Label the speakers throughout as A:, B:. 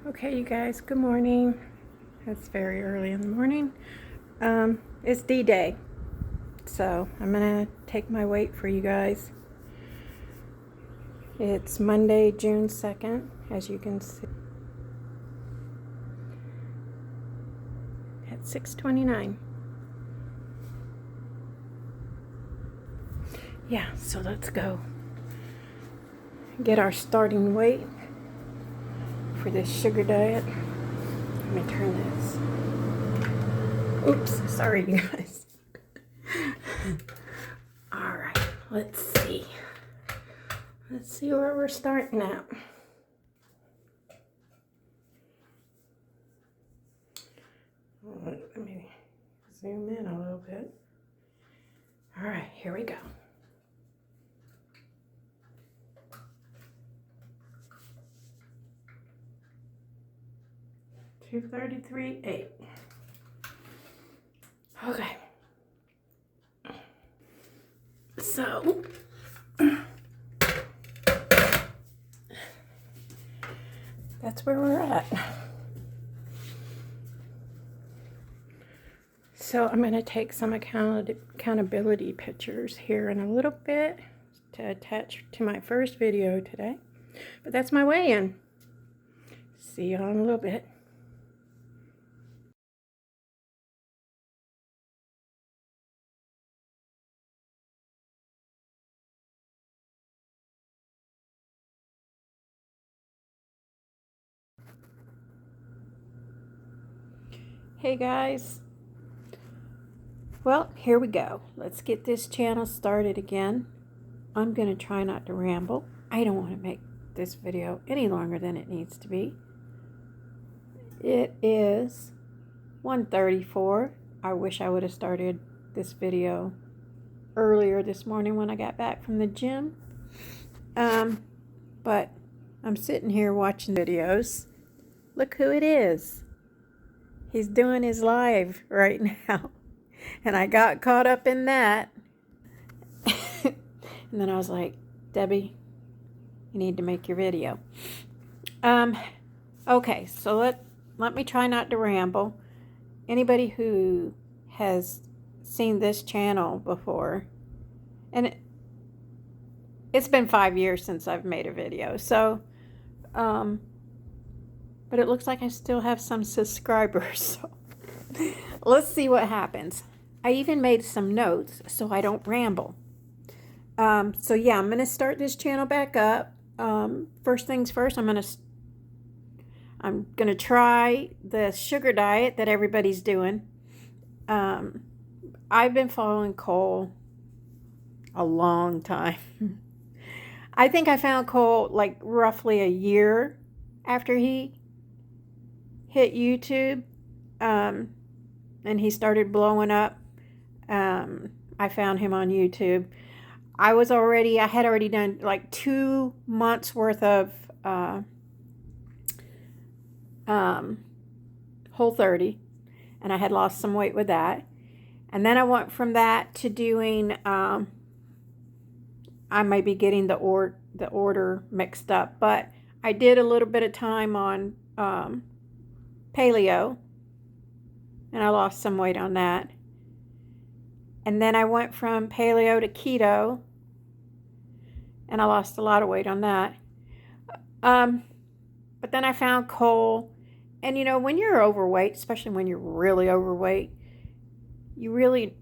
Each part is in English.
A: Okay, you guys, good morning. It's very early in the morning. It's D-Day, so I'm gonna take my weight for you guys. It's Monday, June 2nd, as you can see, at 6:29. Yeah, so let's go get our starting weight for this sugar diet. Let me turn this. Oops, sorry, you guys. All right, let's see. Let's see where we're starting at. Let me zoom in a little bit. All right, here we go. 233.8. Okay. So that's where we're at. So I'm going to take some accountability pictures here in a little bit to attach to my first video today. But that's my weigh-in. See y'all in a little bit. Hey guys. Well, here we go. Let's get this channel started again. I'm going to try not to ramble. I don't want to make this video any longer than it needs to be. It is 1:34. I wish I would have started this video earlier this morning when I got back from the gym. But I'm sitting here watching videos. Look who it is. He's doing his live right now. And I got caught up in that. And then I was like, Debbie, you need to make your video. Okay, so let me try not to ramble. Anybody who has seen this channel before, and it's been 5 years since I've made a video, so, but it looks like I still have some subscribers, so let's see what happens. I even made some notes so I don't ramble. So yeah, I'm going to start this channel back up. First things first, I'm going to try the sugar diet that everybody's doing. I've been following Cole a long time. I think I found Cole like roughly a year after he hit YouTube, and he started blowing up. I found him on YouTube. I had already done like 2 months worth of Whole30, and I had lost some weight with that. And then I went from that to doing, I might be getting the order mixed up, but I did a little bit of time on paleo, and I lost some weight on that. And then I went from paleo to keto, and I lost a lot of weight on that. But then I found Cole, and you know, when you're overweight, especially when you're really overweight, you really,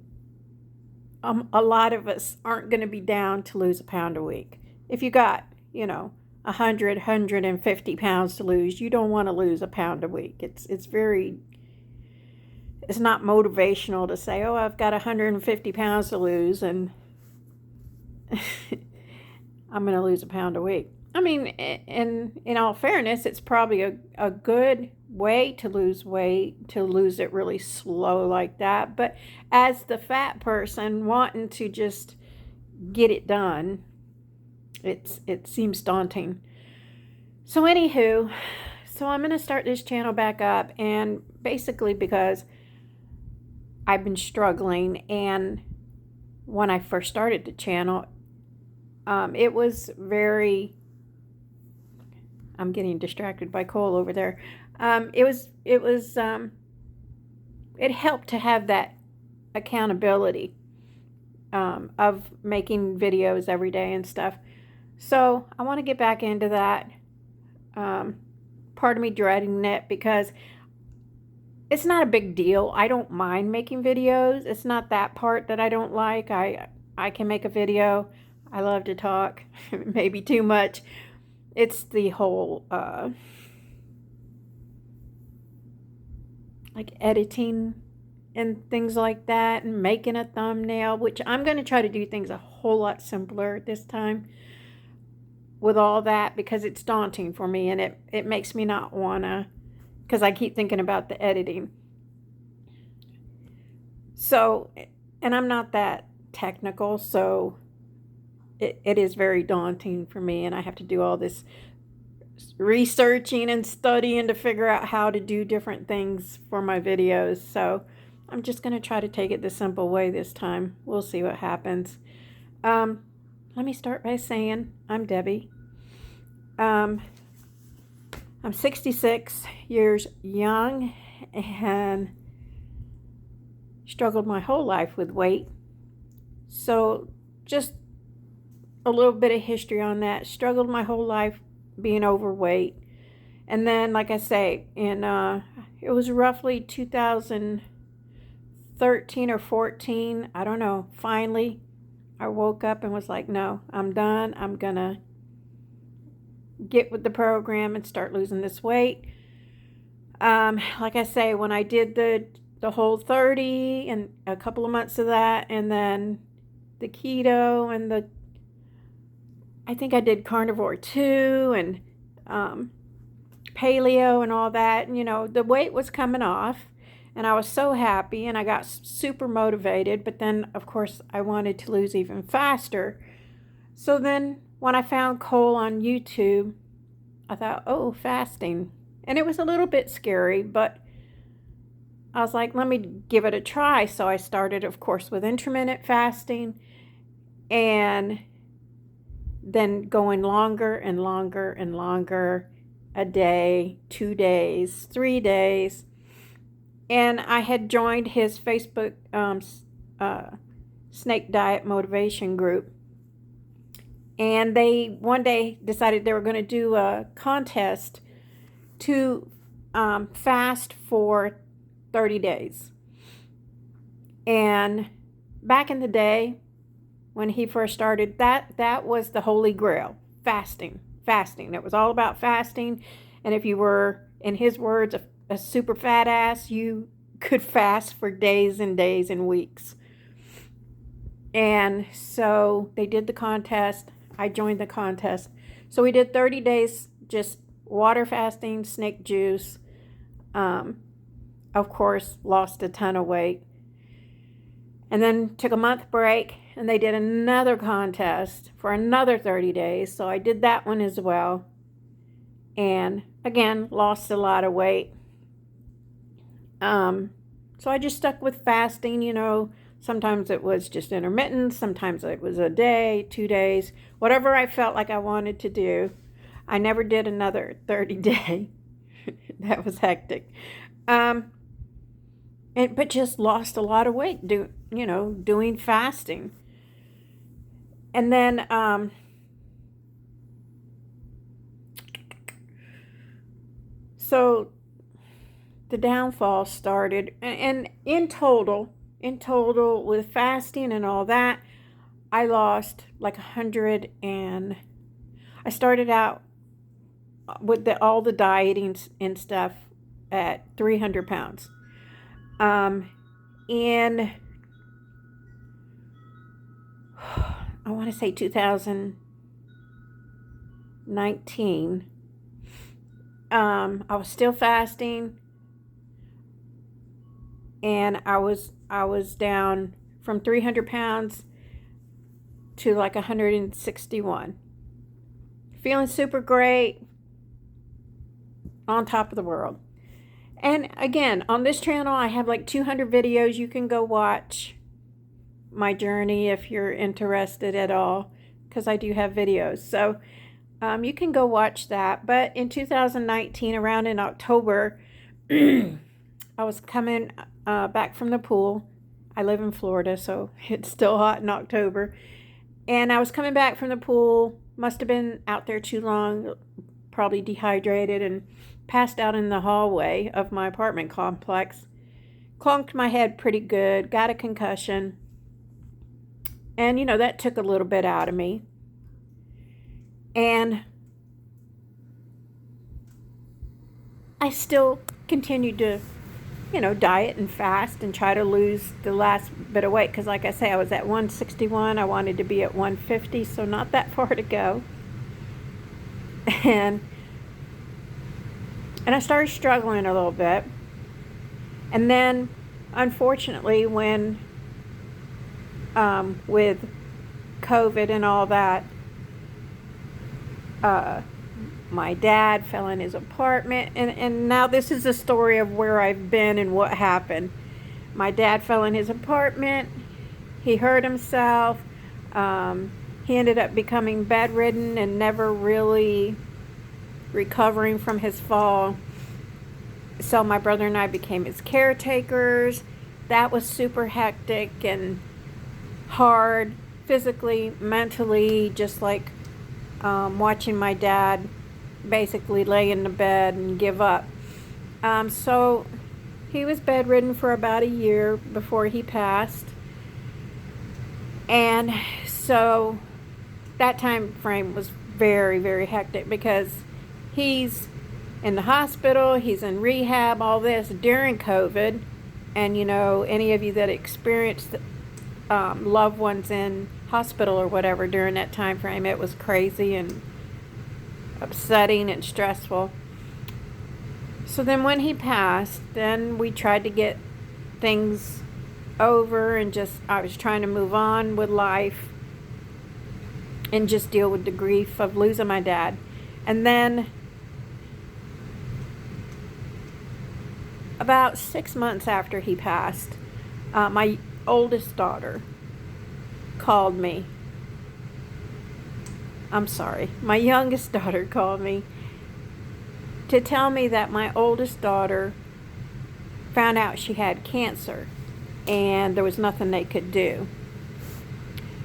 A: a lot of us aren't going to be down to lose a pound a week. If you got, 150 pounds to lose, you don't want to lose a pound a week. It's not motivational to say, oh, I've got 150 pounds to lose and I'm going to lose a pound a week. I mean, in all fairness, it's probably a good way to lose weight, to lose it really slow like that. But as the fat person wanting to just get it done, it seems daunting. So anywho, I'm going to start this channel back up, and basically because I've been struggling, and when I first started the channel, it was very, I'm getting distracted by Cole over there. It helped to have that accountability of making videos every day and stuff. So I want to get back into that. Part of me dreading it because it's not a big deal. I don't mind making videos. It's not that part that I don't like. I can make a video. I love to talk, maybe too much. It's the whole like editing and things like that, and making a thumbnail, which I'm going to try to do things a whole lot simpler this time with all that, because it's daunting for me, and it makes me not want to, because I keep thinking about the editing. So, and I'm not that technical, so it is very daunting for me, and I have to do all this researching and studying to figure out how to do different things for my videos. So I'm just going to try to take it the simple way this time. We'll see what happens. Let me start by saying I'm Debbie. I'm 66 years young and struggled my whole life with weight. So just a little bit of history on that. Struggled my whole life being overweight. And then, like I say, it was roughly 2013 or 14. I don't know. Finally, I woke up and was like, no, I'm done. I'm going to get with the program and start losing this weight. Like I say, when I did the whole 30 and a couple of months of that, and then the keto and I think I did carnivore too, and paleo and all that. And, the weight was coming off, and I was so happy, and I got super motivated. But then, of course, I wanted to lose even faster. So then when I found Cole on YouTube, I thought, oh, fasting. And it was a little bit scary, but I was like, let me give it a try. So I started, of course, with intermittent fasting, and then going longer and longer and longer, a day, 2 days, 3 days. And I had joined his Facebook Snake Diet Motivation group. And they one day decided they were going to do a contest to fast for 30 days. And back in the day, when he first started, that was the holy grail, fasting. It was all about fasting. And if you were, in his words, a super fat ass, you could fast for days and days and weeks. And so they did the contest. I joined the contest. So we did 30 days, just water fasting, snake juice. Of course, lost a ton of weight. And then took a month break, and they did another contest for another 30 days. So I did that one as well. And again, lost a lot of weight. So I just stuck with fasting, Sometimes it was just intermittent. Sometimes it was a day, 2 days, whatever I felt like I wanted to do. I never did another 30-day. That was hectic. But just lost a lot of weight, doing fasting. And then so the downfall started, and in total with fasting and all that, I lost like 100, and I started out with all the dieting and stuff at 300 pounds. In I want to say 2019, I was still fasting, and I was down from 300 pounds to like 161. Feeling super great, on top of the world. And again, on this channel, I have like 200 videos. You can go watch my journey if you're interested at all, because I do have videos. So You can go watch that. But in 2019, around in October, I was coming back from the pool. I live in Florida, so it's still hot in October. And I was coming back from the pool, must have been out there too long, probably dehydrated, and passed out in the hallway of my apartment complex. Clunked my head pretty good, got a concussion. And, that took a little bit out of me. And I still continued to, diet and fast and try to lose the last bit of weight. Because, like I say, I was at 161. I wanted to be at 150, so not that far to go. And I started struggling a little bit. And then, unfortunately, when with COVID and all that, my dad fell in his apartment, and now this is the story of where I've been and what happened. My dad fell in his apartment. He hurt himself. He ended up becoming bedridden and never really recovering from his fall. So my brother and I became his caretakers. That was super hectic and hard, physically, mentally, just like watching my dad basically lay in the bed and give up. So he was bedridden for about a year before he passed. And so that time frame was very, very hectic because he's in the hospital, he's in rehab, all this during COVID. And any of you that experienced loved ones in hospital or whatever during that time frame, it was crazy and upsetting and stressful. So then when he passed, then we tried to get things over and I was trying to move on with life and just deal with the grief of losing my dad. And then about 6 months after he passed, my oldest daughter called me. My youngest daughter called me to tell me that my oldest daughter found out she had cancer and there was nothing they could do.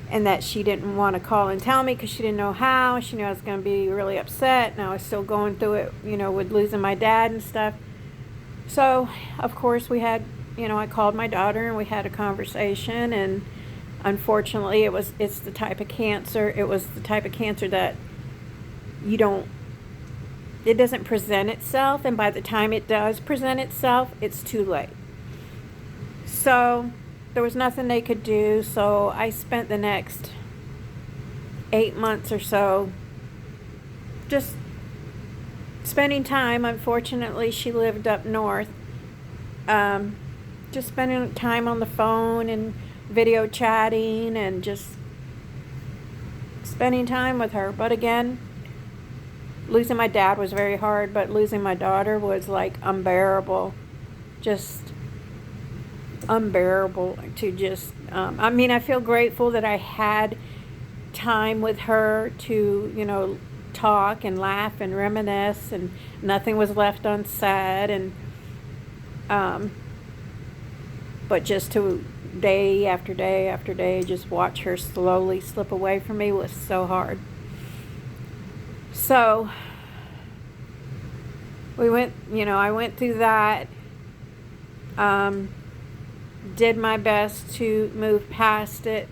A: And that she didn't want to call and tell me because she didn't know how. She knew I was going to be really upset, and I was still going through it, with losing my dad and stuff. So, of course, we had, I called my daughter and we had a conversation, and unfortunately it's the type of cancer. It was the type of cancer that it doesn't present itself, and by the time it does present itself, it's too late. So there was nothing they could do, so I spent the next 8 months or so just spending time. Unfortunately, she lived up north. Just spending time on the phone and video chatting and just spending time with her. But again, losing my dad was very hard, but losing my daughter was like unbearable. Just unbearable to just, I feel grateful that I had time with her to, talk and laugh and reminisce, and nothing was left unsaid, and, but just to day after day after day, just watch her slowly slip away from me was so hard. So, I went through that, did my best to move past it,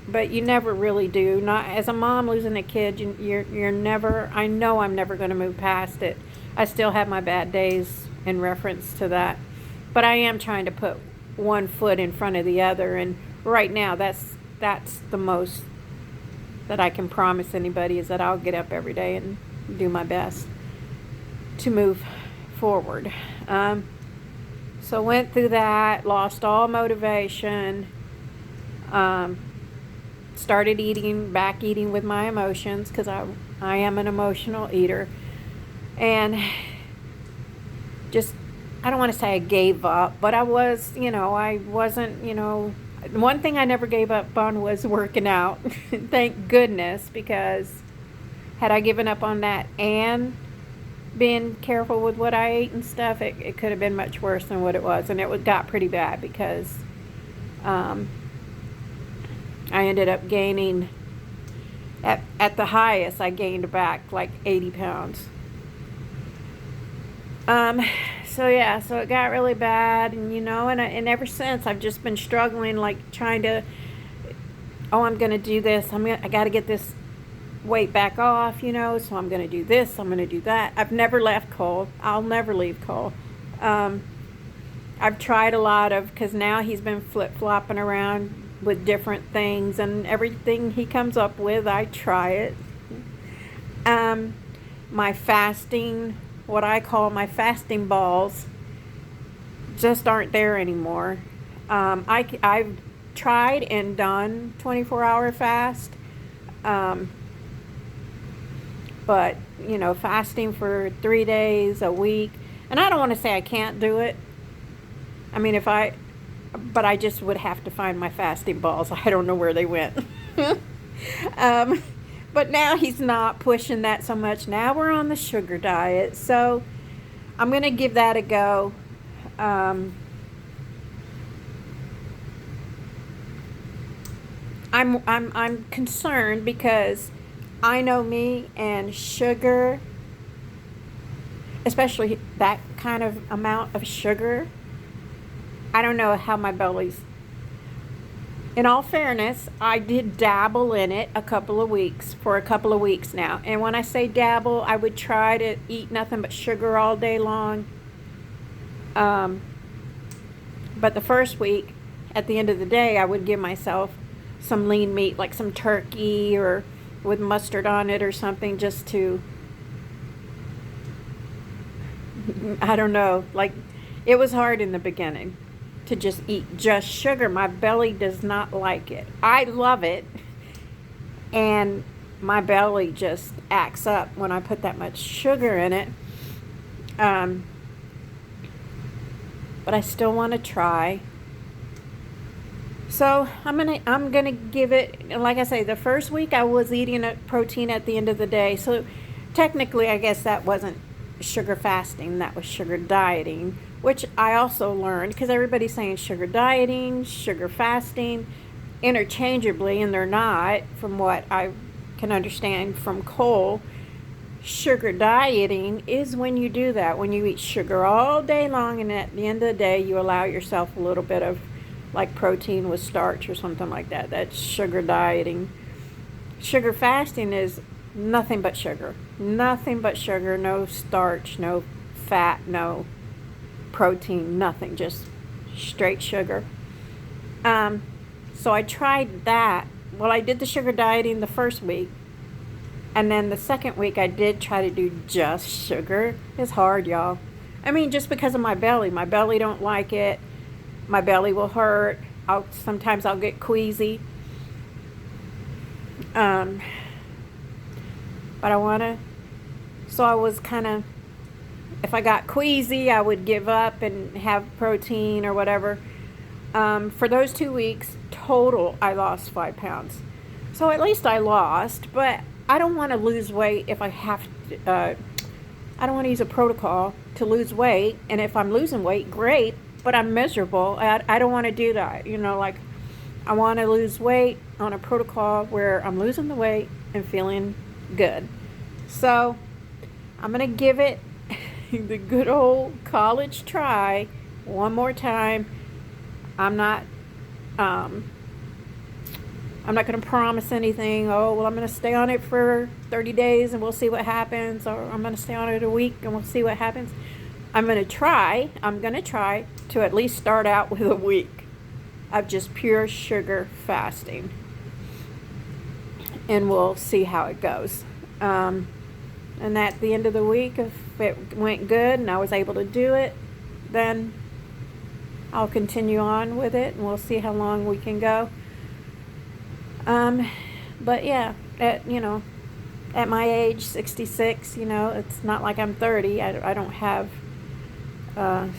A: but you never really do. Not as a mom losing a kid, you're never. I know I'm never going to move past it. I still have my bad days in reference to that, but I am trying to put one foot in front of the other. And right now, that's the most that I can promise anybody, is that I'll get up every day and do my best to move forward. So went through that, lost all motivation, started back eating with my emotions, because I am an emotional eater, and just, I don't want to say I gave up, but I wasn't, one thing I never gave up on was working out. Thank goodness, because Had I given up on that and been careful with what I ate and stuff, it could have been much worse than what it was. And it got pretty bad because I ended up gaining, at the highest, I gained back like 80 pounds. So yeah, so it got really bad, and and ever since I've just been struggling, like trying to, oh, I'm gonna do this, I gotta get this weight back off, so I'm gonna do this, I'm gonna do that. I've never left Cole. I'll never leave Cole. I've tried a lot of, because now he's been flip-flopping around with different things, and everything he comes up with, I try it. My fasting, what I call my fasting balls, just aren't there anymore. I've tried and done 24-hour fast, but fasting for 3 days a week, and I don't want to say I can't do it. I mean, but I just would have to find my fasting balls. I don't know where they went. But now he's not pushing that so much. Now we're on the sugar diet, so I'm gonna give that a go. I'm concerned because I know me, and sugar, especially that kind of amount of sugar, I don't know how my belly's. In all fairness, I did dabble in it for a couple of weeks now. And when I say dabble, I would try to eat nothing but sugar all day long. But the first week, at the end of the day, I would give myself some lean meat, like some turkey or with mustard on it or something, just to, I don't know, like, it was hard in the beginning to just eat just sugar. My belly does not like it. I love it, and my belly just acts up when I put that much sugar in it. But I still want to try. So I'm gonna give it, like I say, the first week I was eating a protein at the end of the day. So technically, I guess that wasn't sugar fasting, that was sugar dieting, which I also learned, because everybody's saying sugar dieting, sugar fasting interchangeably, and they're not, from what I can understand from Cole. Sugar dieting is when you do that, when you eat sugar all day long, and at the end of the day you allow yourself a little bit of like protein with starch or something like that. That's sugar dieting. Sugar fasting is nothing but sugar. Nothing but sugar, no starch, no fat, no protein, nothing, just straight sugar. So I tried that. Well, I did the sugar dieting the first week, and then the second week I did try to do just sugar. It's hard, y'all. I mean, just because of my belly. My belly don't like it. My belly will hurt. Sometimes I'll get queasy. But I want to, so I was kind of, if I got queasy, I would give up and have protein or whatever. For those 2 weeks, total, I lost 5 pounds. So at least I lost, but I don't want to lose weight if I have to, I don't want to use a protocol to lose weight. And if I'm losing weight, great, but I'm miserable. I don't want to do that. Like, I want to lose weight on a protocol where I'm losing the weight and feeling good. So I'm going to give it the good old college try one more time. I'm not going to promise anything. Oh, well, I'm going to stay on it for 30 days and we'll see what happens. Or I'm going to stay on it a week and we'll see what happens. I'm going to try to at least start out with a week of just pure sugar fasting. And we'll see how it goes. And at the end of the week, if it went good and I was able to do it, then I'll continue on with it and we'll see how long we can go. But yeah, at my age, 66, it's not like I'm 30. I don't have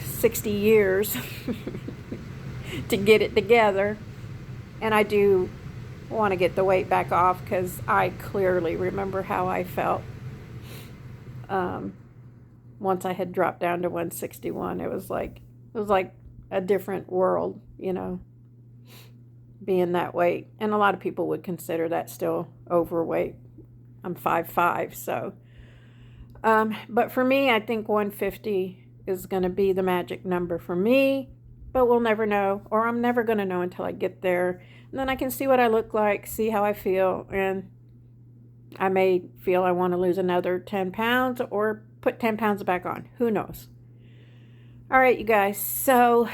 A: 60 years to get it together. And I do want to get the weight back off because I clearly remember how I felt once I had dropped down to 161. It was like a different world, you know, being that weight. And a lot of people would consider that still overweight. I'm 5'5", so. But for me, I think 150 is going to be the magic number for me. But we'll never know, or I'm never going to know until I get there. And then I can see what I look like, see how I feel, and I may feel I want to lose another 10 pounds or put 10 pounds back on. Who knows? All right, you guys. So,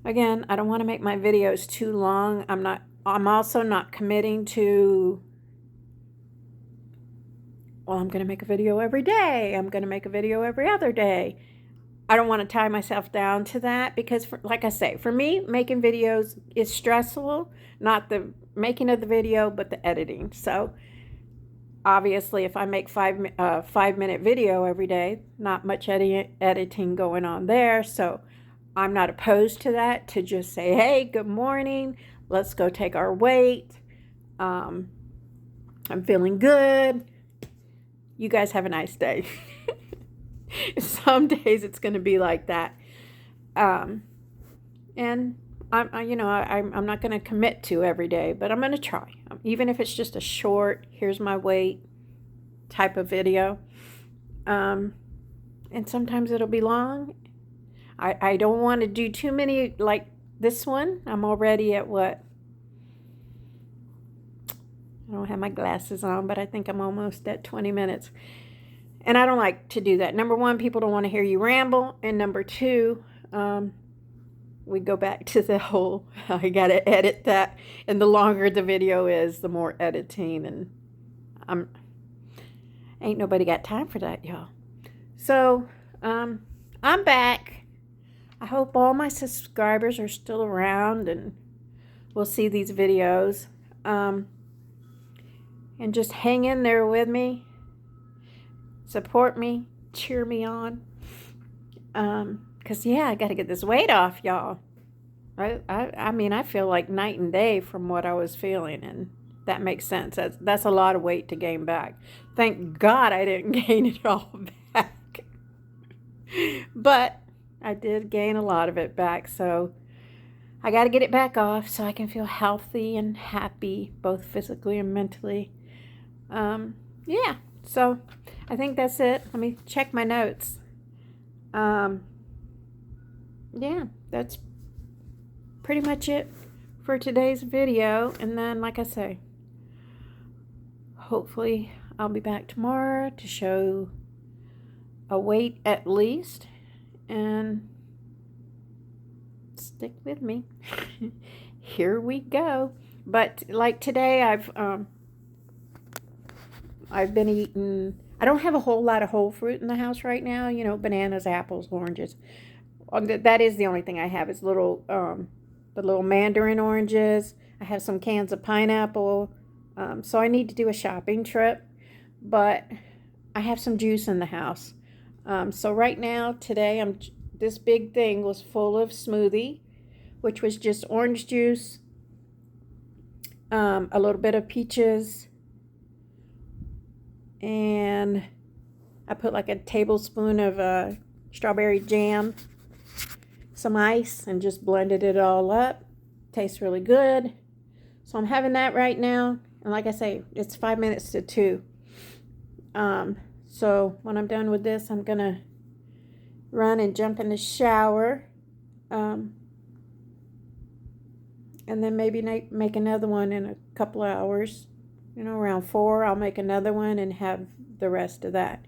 A: again, I don't want to make my videos too long. I'm also not committing to, well, I'm going to make a video every day. I'm going to make a video every other day. I don't want to tie myself down to that because, like I say, for me, making videos is stressful. Not the making of the video, but the editing. So, obviously, if I make 5-minute video every day, not much editing going on there. So, I'm not opposed to that, to just say, hey, good morning. Let's go take our weight. I'm feeling good. You guys have a nice day. Some days it's going to be like that. And I'm not going to commit to every day, but I'm going to try. Even if it's just a short, here's my weight type of video. And sometimes it'll be long. I don't want to do too many like this one. I'm already at what? I don't have my glasses on, but I think I'm almost at 20 minutes. And I don't like to do that. Number one, people don't want to hear you ramble. And number two, we go back to the whole, I got to edit that. And the longer the video is, the more editing. And ain't nobody got time for that, y'all. So, I'm back. I hope all my subscribers are still around and will see these videos. And just hang in there with me. Support me, cheer me on, because, yeah, I got to get this weight off, y'all. I mean, I feel like night and day from what I was feeling, and that makes sense. That's a lot of weight to gain back. Thank God I didn't gain it all back. But I did gain a lot of it back, so I got to get it back off so I can feel healthy and happy, both physically and mentally. Yeah. So, I think that's it. Let me check my notes. Yeah, that's pretty much it for today's video. And then, like I say, hopefully I'll be back tomorrow to show a weight at least. And stick with me. Here we go. But, like today, I've been eating, I don't have a whole lot of whole fruit in the house right now, you know, bananas, apples, oranges. That is the only thing I have is the little mandarin oranges. I have some cans of pineapple. So I need to do a shopping trip, but I have some juice in the house. So right now, today, this big thing was full of smoothie, which was just orange juice, a little bit of peaches, and I put like a tablespoon of strawberry jam, some ice, and just blended it all up. Tastes really good. So I'm having that right now. And like I say, it's 5 minutes to 2. So when I'm done with this, I'm going to run and jump in the shower. And then maybe make another one in a couple of hours. You know, around 4, I'll make another one and have the rest of that.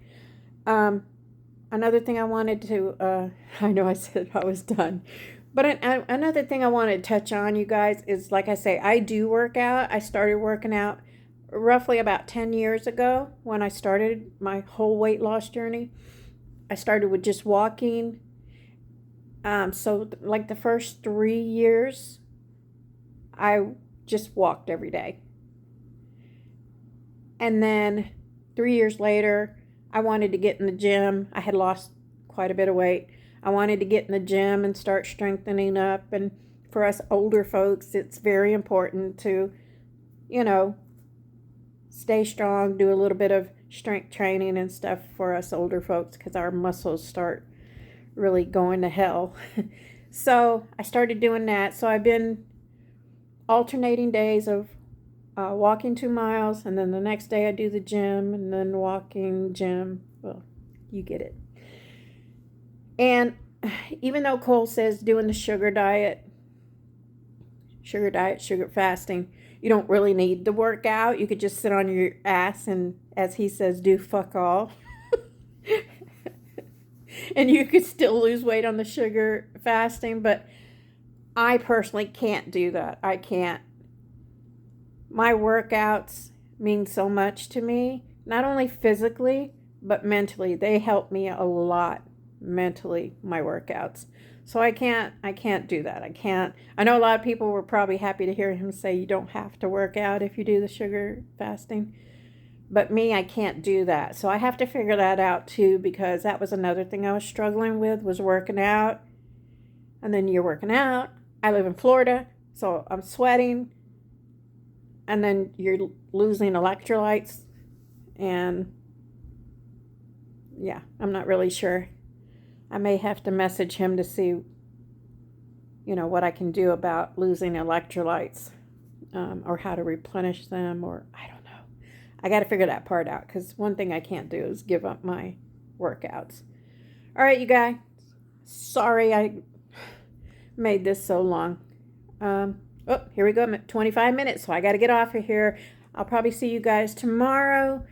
A: Another thing I wanted to, I know I said I was done, but another thing I want to touch on, you guys, is, like I say, I do work out. I started working out roughly about 10 years ago when I started my whole weight loss journey. I started with just walking. So like the first 3 years, I just walked every day. And then 3 years later, I wanted to get in the gym. I had lost quite a bit of weight. I wanted to get in the gym and start strengthening up. And for us older folks, it's very important to, you know, stay strong, do a little bit of strength training and stuff for us older folks because our muscles start really going to hell. So I started doing that. So I've been alternating days of walking 2 miles, and then the next day I do the gym, and then walking, gym. Well, you get it. And even though Cole says doing the sugar diet, sugar fasting, you don't really need to work out. You could just sit on your ass and, as he says, do fuck all. And you could still lose weight on the sugar fasting, but I personally can't do that. I can't. My workouts mean so much to me, not only physically, but mentally. They help me a lot mentally, my workouts. So I can't do that. I can't. I know a lot of people were probably happy to hear him say you don't have to work out if you do the sugar fasting. But me, I can't do that. So I have to figure that out too, because that was another thing I was struggling with, was working out. And then you're working out. I live in Florida, so I'm sweating. And then you're losing electrolytes. And yeah, I'm not really sure. I may have to message him to see, you know, what I can do about losing electrolytes, or how to replenish them, or I don't know. I got to figure that part out, because one thing I can't do is give up my workouts. All right, you guys. Sorry I made this so long. Oh, here we go. I'm at 25 minutes, so I got to get off of here. I'll probably see you guys tomorrow.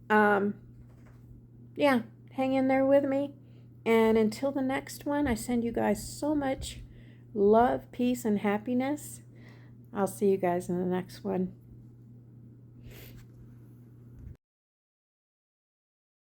A: Yeah, hang in there with me. And until the next one, I send you guys so much love, peace, and happiness. I'll see you guys in the next one.